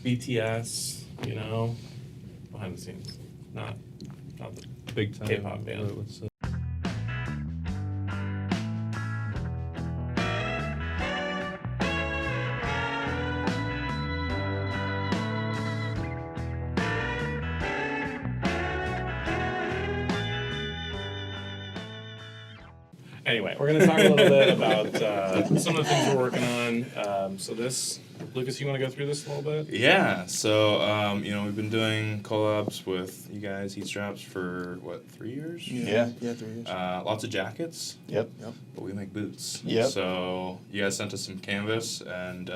BTS, behind the scenes, not the Big time K-pop band. Anyway, we're going to talk a little bit about some of the things we're working on. So this, Lucas, you want to go through this a little bit? Yeah, so, we've been doing collabs with you guys, Heat Straps, for, 3 years? Yeah, 3 years. Lots of jackets. Yep. But we make boots. Yep. So you guys sent us some canvas, and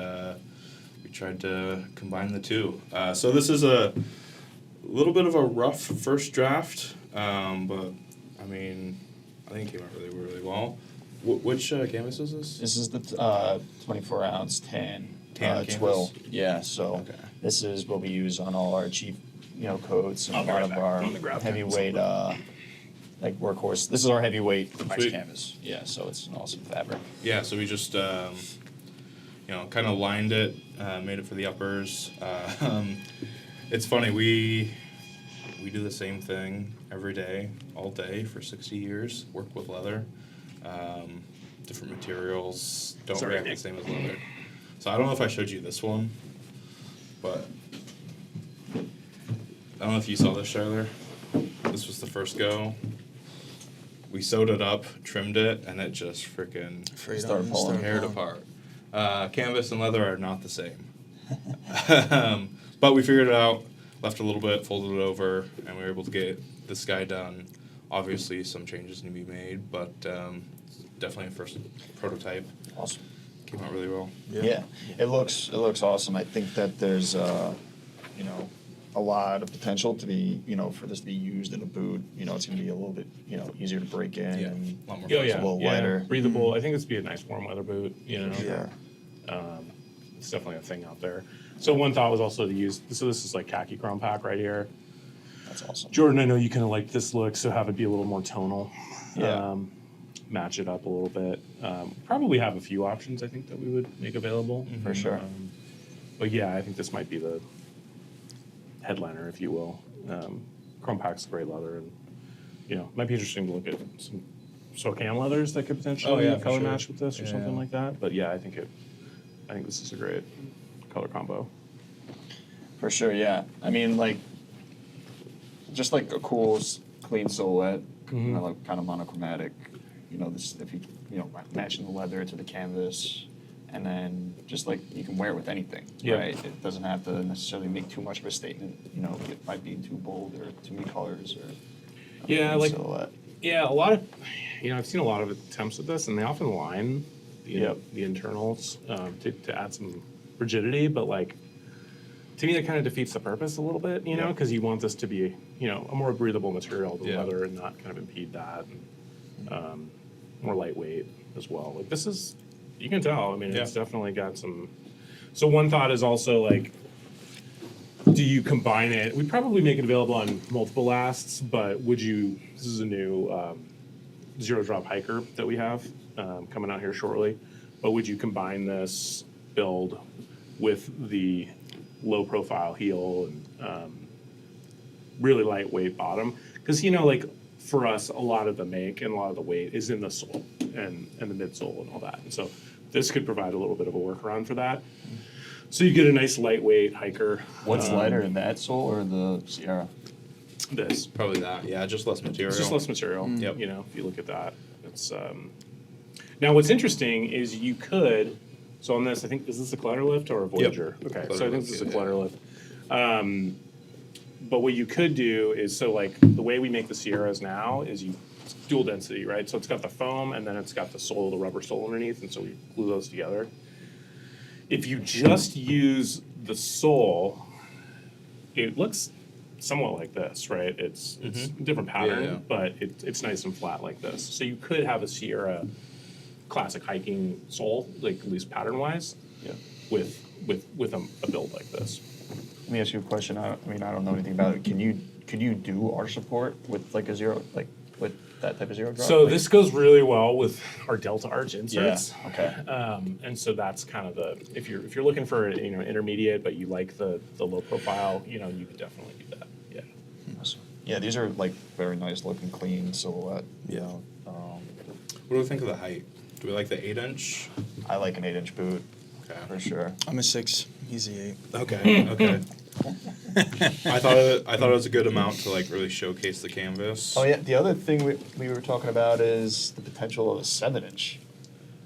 we tried to combine the two. So this is a little bit of a rough first draft, but, I think it came out really well. Which canvas is this? This is the 24-ounce tan Tan twill. canvas? Yeah, so Okay. this is what we use on all our cheap, coats and I'll a be lot right of back. our I'm gonna grab heavyweight, workhorse. This is our heavyweight price Sweet. canvas. Yeah, so it's an awesome fabric. Yeah, so we just, kind of lined it, made it for the uppers. It's funny, we do the same thing every day, all day for 60 years, work with leather, different materials, don't Sorry, react Nick. the same as leather. So I don't know if I showed you this one, but I don't know if you saw this, Shyler. This was the first go. We sewed it up, trimmed it, and it just freaking Start pulling tear it apart. Canvas and leather are not the same. But we figured it out, left a little bit, folded it over, and we were able to get this guy done. Obviously, some changes need to be made, but definitely a first prototype. Awesome. Came out really well. Yeah, it looks awesome. I think that there's a lot of potential to be, for this to be used in a boot. It's going to be a little bit, easier to break in Yeah, and a lot more Oh, it's a little lighter. breathable. I think this would be a nice warm weather boot, Yeah. It's definitely a thing out there. So one thought was also to use, so this is like khaki chrome pack right here. That's awesome. Jordan, I know you kind of like this look, so have it be a little more tonal. Yeah. Match it up a little bit. Probably have a few options I think that we would make available. For sure. But yeah, I think this might be the headliner, if you will. Chrome pack's great leather, and might be interesting to look at some SoCam leathers that could potentially for color sure. match with this or Yeah. something like that. But yeah, I think this is a great color combo. For sure, yeah. Just like a cool, clean silhouette, like kind of monochromatic. This if you matching the leather to the canvas, and then just like you can wear it with anything, Yeah. right? It doesn't have to necessarily make too much of a statement, by being too bold or too many colors or. Yeah, like silhouette. yeah, a lot of I've seen a lot of attempts at this, and they often line the internals to add some rigidity, but like to me that kind of defeats the purpose a little bit, because you want this to be a more breathable material than leather and not kind of impede that, and more lightweight as well. Like this is, you can tell. It's definitely got some. So one thought is also like, do you combine it? We'd probably make it available on multiple lasts, but would you? This is a new zero drop hiker that we have coming out here shortly. But would you combine this build with the low profile heel and really lightweight bottom? Because like for us, a lot of the make and a lot of the weight is in the sole and the midsole and all that. And so this could provide a little bit of a workaround for that. So you get a nice lightweight hiker. What's lighter, that sole or the Sierra? This. Probably that, yeah, just less material. It's just less material. Yep. If you look at that, it's. Now, what's interesting is you could. So on this, I think is this a clutter lift or a Voyager? Okay, so I think this is a clutter lift. But what you could do is the way we make the Sierras now is you dual density, right? So it's got the foam and then it's got the sole, the rubber sole underneath, and so we glue those together. If you just use the sole, it looks somewhat like this, right? It's a different pattern, but it's nice and flat like this. So you could have a Sierra classic hiking sole, like at least pattern wise, with a build like this. Let me ask you a question. I don't know anything about it. Can you do arch support with like a zero, like with that type of zero drop? So Like- this goes really well with our Delta Arch Yeah. inserts. Okay. And so that's kind of if you're looking for intermediate, but you like the low profile, you could definitely do that. Yeah. Yeah, these are like very nice looking, clean silhouette. Yeah. What do we think of the height? Do we like the 8-inch? I like an 8-inch boot for Okay. sure. I'm a 6. He's a 8. Okay. Okay. I thought it was a good amount to like really showcase the canvas. Oh yeah, the other thing we were talking about is the potential of a 7-inch.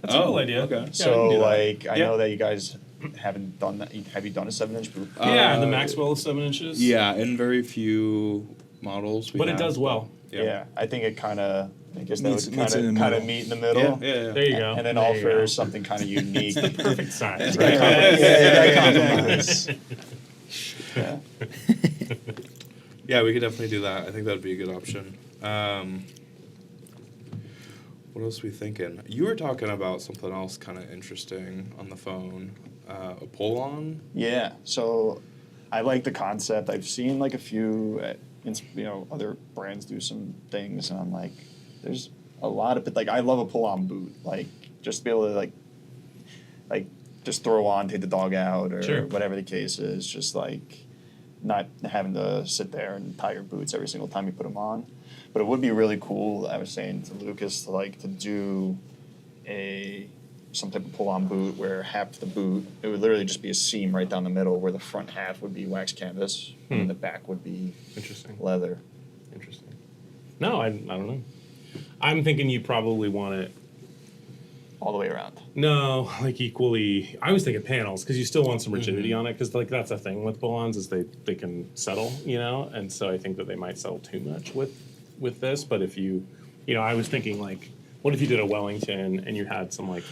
That's a cool idea. Okay. Yeah, we can So do that. like, I Yeah. know that you guys haven't done that. Have you done a 7-inch boot? Yeah, the Maxwell is 7 inches. Yeah, in very few models. But it does well. Yeah. I think it kind of. I guess that Meets- would meets in the kind of middle. meet in the middle. Yeah. There you go. And then There you go. offers something kind of unique. Perfect size. Right. Yeah, compromise. Yeah. Yeah, we could definitely do that. I think that would be a good option. What else are we thinking? You were talking about something else kind of interesting on the phone. A pull-on? Yeah. So I like the concept. I've seen like a few, other brands do some things, and I'm like, there's a lot of it. Like I love a pull-on boot. Like just to be able to like just throw on, take the dog out, or Sure. whatever the case is. Just like not having to sit there and tie your boots every single time you put them on. But it would be really cool, I was saying to Lucas, to do some type of pull-on boot where half the boot, it would literally just be a seam right down the middle where the front half would be wax canvas and the back would be Interesting. leather. Interesting. No, I don't know. I'm thinking you probably want it. All the way around. No, like equally. I was thinking panels because you still want some rigidity on it because that's a thing with pull-ons is they can settle, and so I think that they might settle too much with this. But if I was thinking like, what if you did a Wellington and you had some like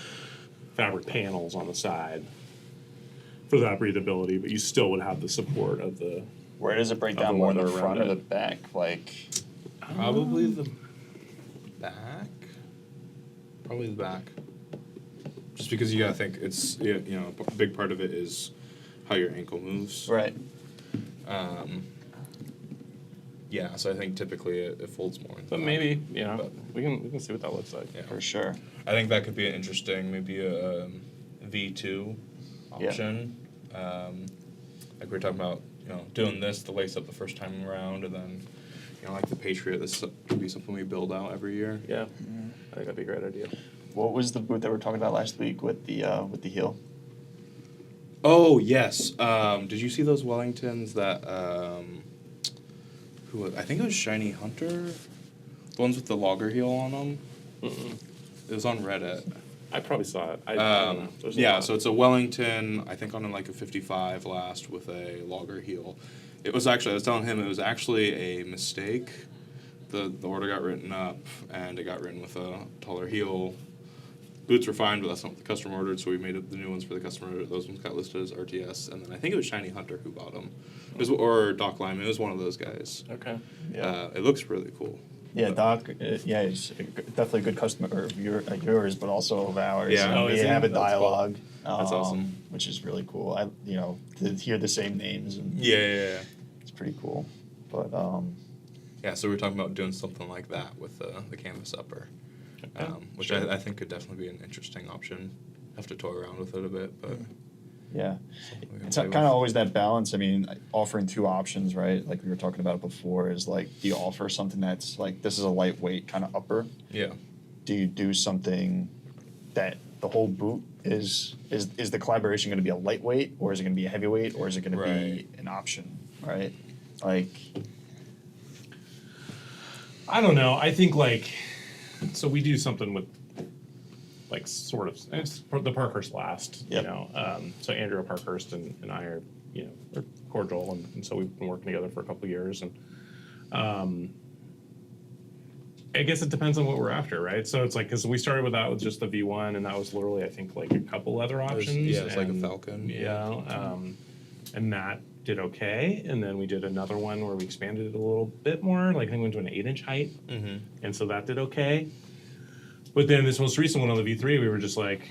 fabric panels on the side for that breathability, but you still would have the support of the. Where does it break Of down the more, the leather front around or it. the back? Like, Probably the back. Probably the back. Just because you gotta think it's a big part of it is how your ankle moves. right. Yeah, so I think typically it folds more. But maybe But- we can see what that looks like. Yeah. For sure. I think that could be an interesting, maybe a V2 option. Like we were talking about, doing this to lace up the first time around, and then, like the Patriot, this could be something we build out every year. Yeah, I think that'd be a great idea. What was the boot that we were talking about last week with the heel? Oh yes. Did you see those Wellingtons that? I think it was Shiny Hunter, the ones with the logger heel on them. It was on Reddit. I probably saw it. I don't know. There's a lot. So it's a Wellington, I think on like a 55 last with a logger heel. It was actually, I was telling him, it was actually a mistake. The order got written up, and it got written with a taller heel. Boots were fine, but that's not what the customer ordered, so we made up the new ones for the customer. Those ones got listed as RTS, and then I think it was Shiny Hunter who bought them. Or Doc Lyman, it was one of those guys. Okay. It looks really cool. Yeah, Doc. He's definitely a good customer of yours, but also of ours. Yeah. And Oh, we is he? have a That's cool. dialogue. That's awesome. Which is really cool. To hear the same names and Yeah. it's pretty cool. But Yeah, so we're talking about doing something like that with the canvas upper, which Sure. I think could definitely be an interesting option. Have to toy around with it a bit, but yeah, we can it's play kind of with. always that balance. I mean, offering two options, right? Like we were talking about before, is like, do you offer something that's like, this is a lightweight kind of upper? Yeah. Do you do something that the whole boot is the collaboration going to be a lightweight, or is it going to be a heavyweight, or is it going to Right. be an option, right? Like, I don't know. I think so we do something with sort of it's the Parkhurst last, Yep. So Andrew Parkhurst and I are are cordial, and so we've been working together for a couple of years, and I guess it depends on what we're after, right? So it's like, because we started with that with just the V1, and that was literally, I think, like a couple leather options. It's like a and, Falcon. And that did okay. And then we did another one where we expanded it a little bit more, like I think we went to an 8-inch height. Mm-hmm. And so that did okay. But then this most recent one on the V3, we were just like,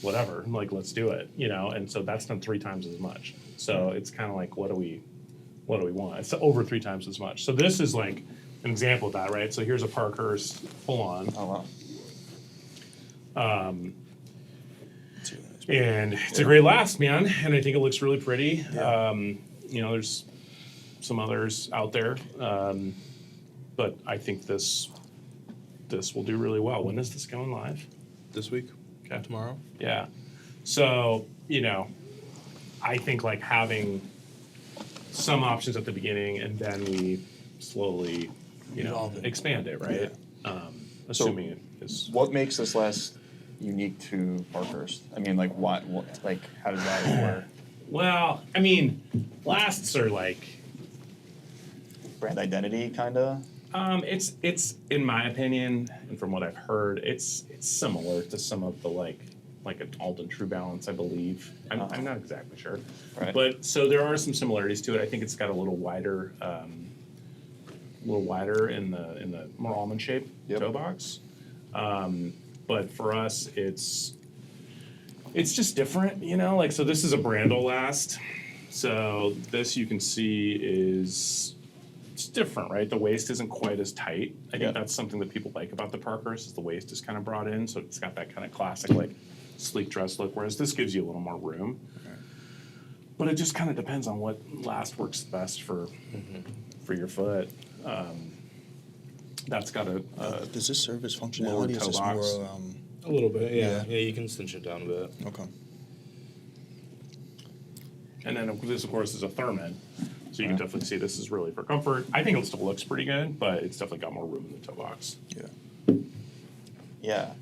whatever, like, let's do it, And so that's done 3 times as much. So it's kind of like, what do we want? It's over 3 times as much. So this is like, an example of that, right? So here's a Parkhurst full on. Oh, wow. And it's a great last, man, and I think it looks really pretty. Yeah. You know, there's some others out there, but I think this will do really well. When is this going live? This week, Okay. tomorrow. Yeah. So, you know, I think like having some options at the beginning and then we slowly, you know, Evolve it. expand it, right? Assuming it is. What makes this last unique to Parkhurst? I mean, like, what like, how does that work? Well, I mean, lasts are like, Brand identity, kind of? it's in my opinion, and from what I've heard, it's similar to some of the like an Alden True Balance, I believe. I'm not exactly sure, Right. but so there are some similarities to it. I think it's got a little wider in the more almond shaped Yep. toe box. But for us, it's just different, you know. Like, so this is a Brandel last. So this you can see is it's different, right? The waist isn't quite as tight. I think Yeah. that's something that people like about the Parkhurst is the waist is kind of brought in, so it's got that kind of classic like sleek dress look. Whereas this gives you a little more room. But it just kind of depends on what last works best for your foot. That's got a Does this serve as lower functionality? Is toe this box. more, A little bit, yeah. Yeah. Yeah, you can cinch it down a bit. okay. And then this, of course, is a Thurman. So you can definitely see this is really for comfort. I think it still looks pretty good, but it's definitely got more room in the toe box. Yeah. Yeah.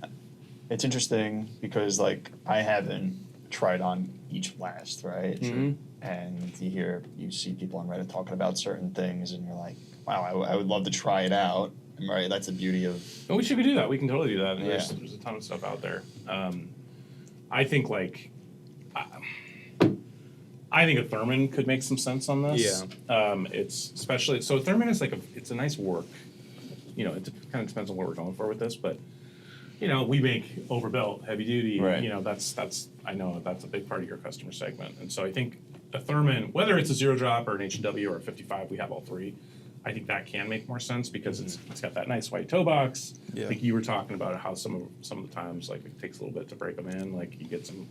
It's interesting because, like, I haven't tried on each last, right? Mhm. And you see people on Reddit talking about certain things, and you're like, wow, I would love to try it out. Right? That's the beauty of. And we should do that. We can totally do that. Yeah. There's a ton of stuff out there. I think like, I think a Thurman could make some sense on this. Yeah. It's especially so. Thurman is like it's a nice work. You know, it kind of depends on what we're going for with this, but you know, we make overbuilt, heavy duty. Right. You know, that's I know that's a big part of your customer segment, and so I think a Thurman, whether it's a zero drop or an H&W or a 55, we have all three. I think that can make more sense because it's got that nice white toe box. Yeah. I think you were talking about how some of the times like it takes a little bit to break them in. Like you get some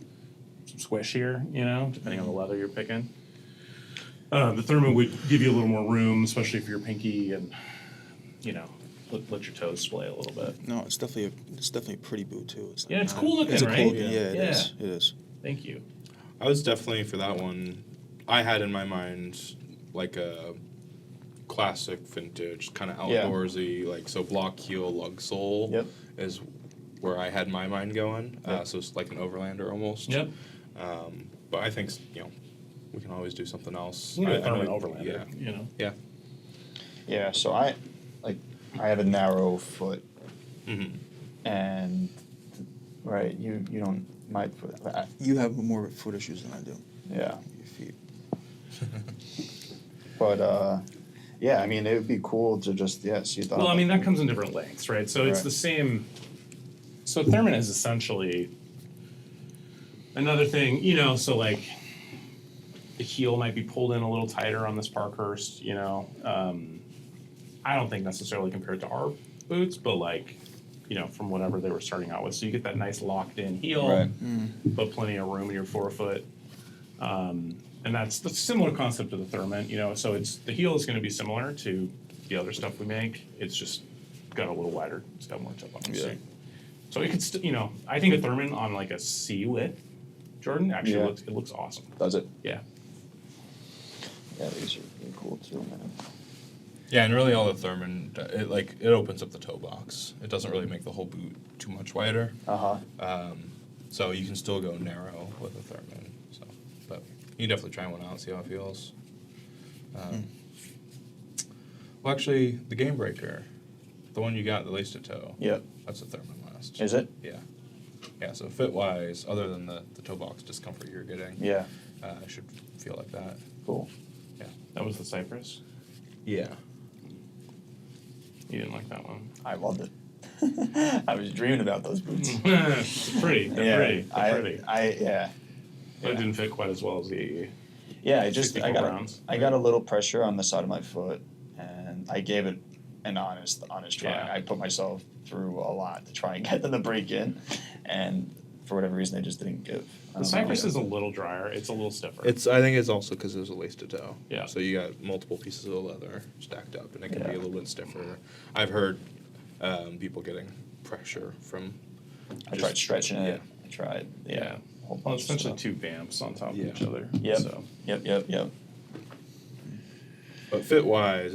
squish here, you know, depending on the leather you're picking. The Thurman would give you a little more room, especially if you're pinky and you know let your toes splay a little bit. No, it's definitely a pretty boot too. It's like, Yeah, it's cool looking, it's a right? cool, Yeah. yeah, it Yeah. is. It is. Thank you. I was definitely for that one. I had in my mind like a classic vintage kind of Yeah. outdoorsy, like so block heel lug sole Yep. is where I had my mind going. Yep. So it's like an overlander almost. Yep. But I think we can always do something else. You know, I Thurman know- Overlander. Yeah. You know. Yeah. Yeah. So I have a narrow foot, Mm-hmm. and right, you don't my foot. You have more foot issues than I do. Yeah. Your feet. But yeah, I mean, it would be cool to just see it. Well, I mean, that comes in different lengths, right? So it's Right. the same. So Thurman is essentially another thing, you know, so like the heel might be pulled in a little tighter on this Parkhurst, you know. I don't think necessarily compared to our boots, but like, you know, from whatever they were starting out with. So you get that nice locked in heel, Right. but plenty of room in your forefoot. And that's the similar concept of the Thurman, you know, so the heel is going to be similar to the other stuff we make. It's just got a little wider, it's got more toe box. Yeah. So it could, you know, I think a Thurman on like a C width Jordan actually Yeah. looks awesome. Does it? Yeah. Yeah, these are really cool too, man. Yeah, and really all the Thurman, it opens up the toe box. It doesn't really make the whole boot too much wider. So you can still go narrow with a Thurman. So, but you can definitely try one out, see how it feels. Well, actually, the Game Breaker, the one you got, the laced toe, Yep. that's a Thurman last. Is it? Yeah. Yeah, so fit-wise, other than the toe box discomfort you're getting, Yeah. it should feel like that. Cool. Yeah. That was the Cypress. Yeah. You didn't like that one. I loved it. I was dreaming about those boots. It's pretty. They're pretty. They're pretty. Yeah. But it didn't fit quite as well as the. Yeah, I 64 got rounds. I got a little pressure on the side of my foot, and I gave it an honest try. Yeah. I put myself through a lot to try and get them to break in, and for whatever reason, they just didn't give. I The don't know. Cypress is a little drier. It's a little stiffer. I think it's also because it was a wasted toe. Yeah. So you got multiple pieces of leather stacked up, and it can be Yeah. a little bit stiffer. I've heard people getting pressure from. I tried stretching it. Yeah. I tried. yeah. A whole Well, bunch it's of essentially stuff. two vamps on top Yeah. of each other. Yep. So. Yep. But fit wise,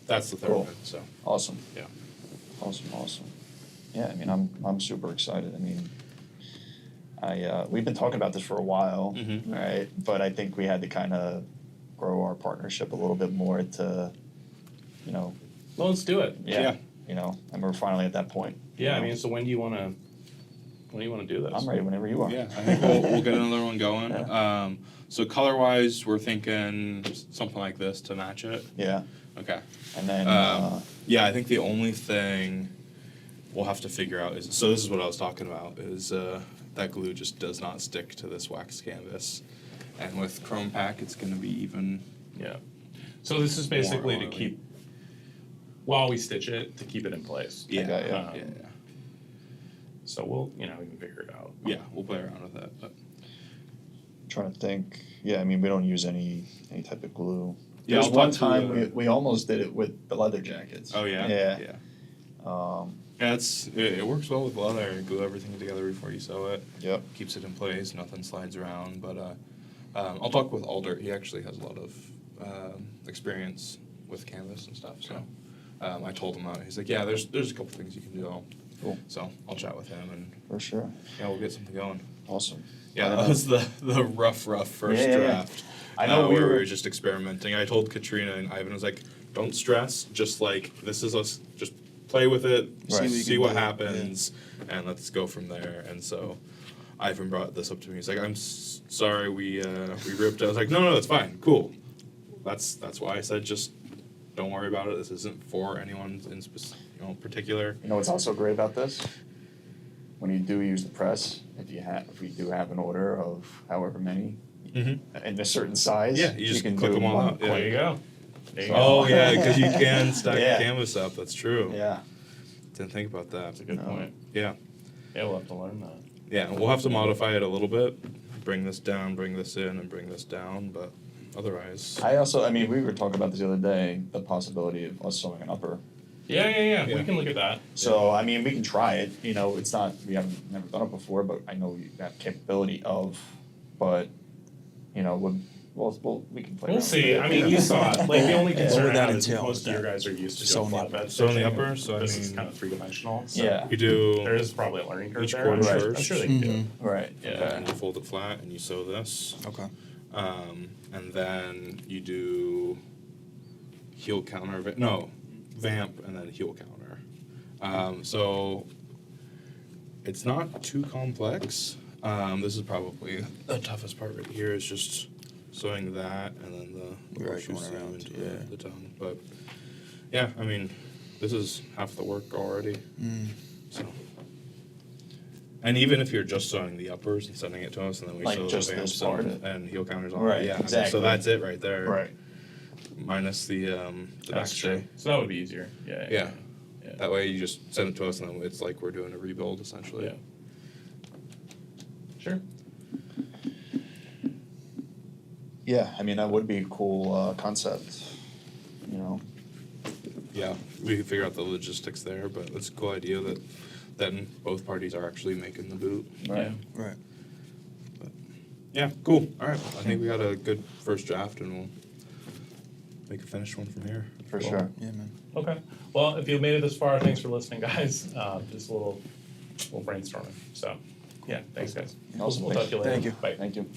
that's the third Cool. one. So Awesome. yeah. Awesome. Yeah, I mean, I'm super excited. I mean, we've been talking about this for a while, Mhm. right? But I think we had to kind of grow our partnership a little bit more to, you know, Well, let's do it. Yeah. you know, and we're finally at that point. Yeah, I you know? mean, so when do you want to do this? I'm ready whenever you are. Yeah, I think we'll get another one going. Yeah. So color wise, we're thinking something like this to match it. Yeah, Okay. and then Yeah, I think the only thing we'll have to figure out is, so this is what I was talking about, is that glue just does not stick to this wax canvas. And with Chrome Pack, it's gonna be even, Yeah. So this is basically to oily. keep, while we stitch it, to keep it in place. yeah, got you. Um, yeah. So we'll, we can figure it out. Yeah, we'll play around with that, but. trying to think. Yeah, I mean, we don't use any type of glue. Yeah, There's I'll one talk to time the- we almost did it with the leather jackets. Oh, yeah? Yeah. Yeah. Um, Yeah, it works well with leather. You glue everything together before you sew it. Yep. Keeps it in place, nothing slides around, but I'll talk with Alder. He actually has a lot of experience with canvas and stuff, so I told him that. He's like, yeah, there's a couple things you can do. Cool. So I'll chat with him and For sure. yeah, we'll get something going. Awesome. Yeah, that was the rough first Yeah. draft. I know we where we were- were just experimenting. I told Katrina and Ivan, I was like, don't stress, just like, this is us, just play with it, Right. see can what do, yeah. happens, and let's go from there. And so Ivan brought this up to me. He's like, I'm sorry we ripped it. I was like, no, it's fine, cool. That's why I said just don't worry about it. This isn't for anyone in particular. You know what's also great about this? When you do use the press, if we do have an order of however many Mm-hmm. in a certain size, Yeah, you just can click do them all one out, yeah. There you go. There you Oh go. yeah, because you can stack Yeah. the canvas up. That's true. Yeah. Didn't think about that. That's a good No. point. Yeah. Yeah, we'll have to learn that. Yeah, we'll have to modify it a little bit. Bring this down, bring this in, and bring this down, but otherwise. I mean, we were talking about this the other day, the possibility of us sewing an upper. Yeah. We Yeah. can look at that. So, I mean, we can try it, you know, it's not, we haven't never done it before, but I know we have capability of, but, you know, we can play We'll around see. with it. I mean, you saw it. Like the only Yeah. What concern would I that have is entail? most of your guys are used to doing Sewing the flatbed Sewing the stitching. upper, so I This is mean- kind of three-dimensional. So Yeah. You do. there is probably a learning curve Each there. quarter I'm sure, I'm first. sure they can do it. Right. Yeah. And you fold it flat and you sew this. Okay. And then you do heel counter, vamp and then heel counter. So it's not too complex. This is probably the toughest part right here is just sewing that and then the Right, horseshoe going seam around, into yeah. the tongue. But yeah, I mean, this is half the work already. So. And even if you're just sewing the uppers and sending it to us, and then we Like sew just the this vamps part? and heel counters on Right, it, yeah. exactly. So that's it right there. Right. Minus the That's next true. tray. So that would be easier. Yeah. That way you just send it to us, and then it's like we're doing a rebuild essentially. Yeah. Sure. Yeah, I mean, that would be a cool concept, you know? Yeah, we can figure out the logistics there, but it's a cool idea that then both parties are actually making the boot. Right. Right. Yeah, cool. All right, I think we got a good first draft, and we'll make a finished one from here. For Cool. sure. Yeah, man. Okay. Well, if you made it this far, thanks for listening, guys. Just a little brainstorming. So, yeah, thanks, guys. Awesome. We'll talk to you later. Thank you. Bye. Thank you.